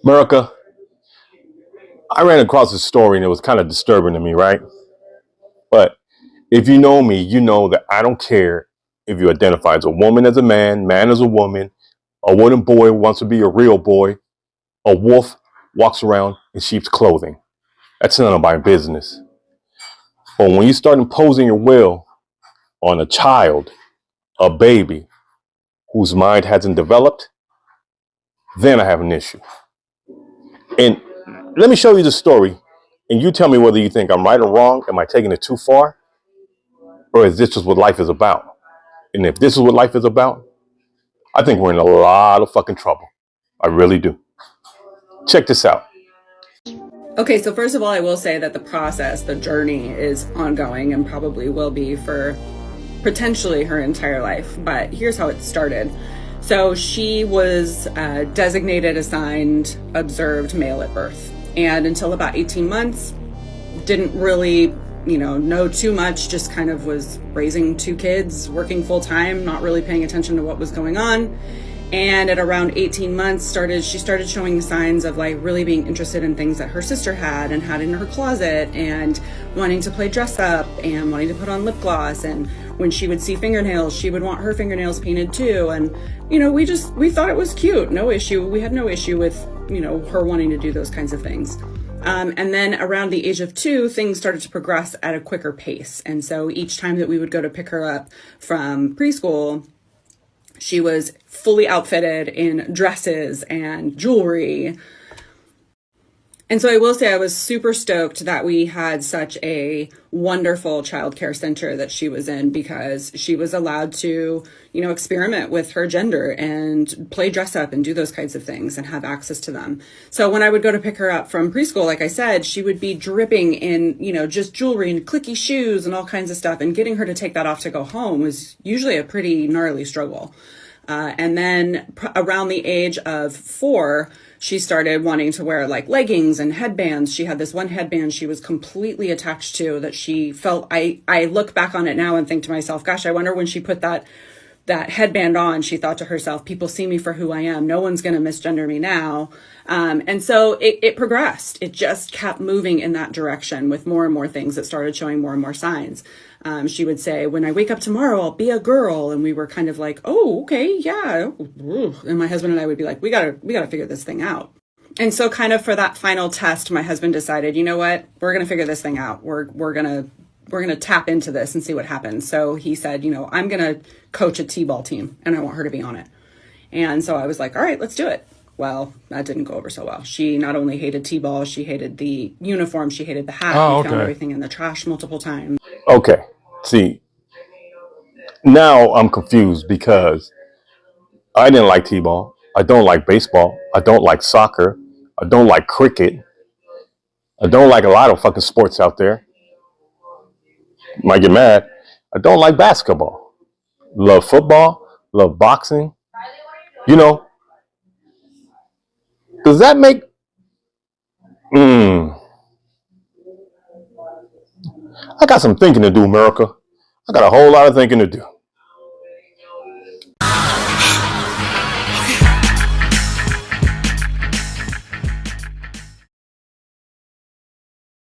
Merica, I ran across a story and it was kind of disturbing to me, right? But if you know me, you know that I don't care if you identify as a woman as a man as a woman, a wooden boy wants to be a real boy, a wolf walks around in sheep's clothing. That's none of my business. But when you start imposing your will on a child, a baby, whose mind hasn't developed, then I have an issue. And let me show you the story, and you tell me whether you think I'm right or wrong. Am I taking it too far? Or is this just what life is about? And if this is what life is about, I think we're in a lot of fucking trouble. I really do. Check this out. Okay, so first of all, I will say that the process, the journey is ongoing and probably will be for potentially her entire life. But here's how it started. So she was designated, assigned, observed male at birth. And until about 18 months, didn't really, know too much, just kind of was raising two kids, working full time, not really paying attention to what was going on. And at around 18 months, she started showing signs of like really being interested in things that her sister had and had in her closet, and wanting to play dress up and wanting to put on lip gloss. And when she would see fingernails, she would want her fingernails painted too. And, we thought it was cute. No issue. We had no issue with, her wanting to do those kinds of things. And then around the age of 2, things started to progress at a quicker pace. And so each time that we would go to pick her up from preschool, she was fully outfitted in dresses and jewelry. And so I will say I was super stoked that we had such a wonderful childcare center that she was in, because she was allowed to, experiment with her gender and play dress up and do those kinds of things and have access to them. So when I would go to pick her up from preschool, like I said, she would be dripping in, just jewelry and clicky shoes and all kinds of stuff. And getting her to take that off to go home was usually a pretty gnarly struggle. And then around the age of 4, she started wanting to wear like leggings and headbands. She had this one headband she was completely attached to that she felt, I look back on it now and think to myself, gosh, I wonder when she put that headband on, she thought to herself, people see me for who I am. No one's going to misgender me now. And so it progressed. It just kept moving in that direction with more and more things that started showing more and more signs. She would say, when I wake up tomorrow, I'll be a girl. And we were kind of like, oh, okay, yeah. And my husband and I would be like, we gotta figure this thing out. And so kind of for that final test, my husband decided, you know what, we're going to figure this thing out. We're going to tap into this and see what happens. So he said, I'm going to coach a t-ball team and I want her to be on it. And so I was like, all right, let's do it. Well, that didn't go over so well. She not only hated t-ball, she hated the uniform, she hated the hat. Oh, we found everything in the trash multiple times. Okay. See, now I'm confused because I didn't like t-ball. I don't like baseball. I don't like soccer. I don't like cricket. I don't like a lot of fucking sports out there. Might get mad. I don't like basketball. Love football. Love boxing. Does that make... I got some thinking to do, America. I got a whole lot of thinking to do.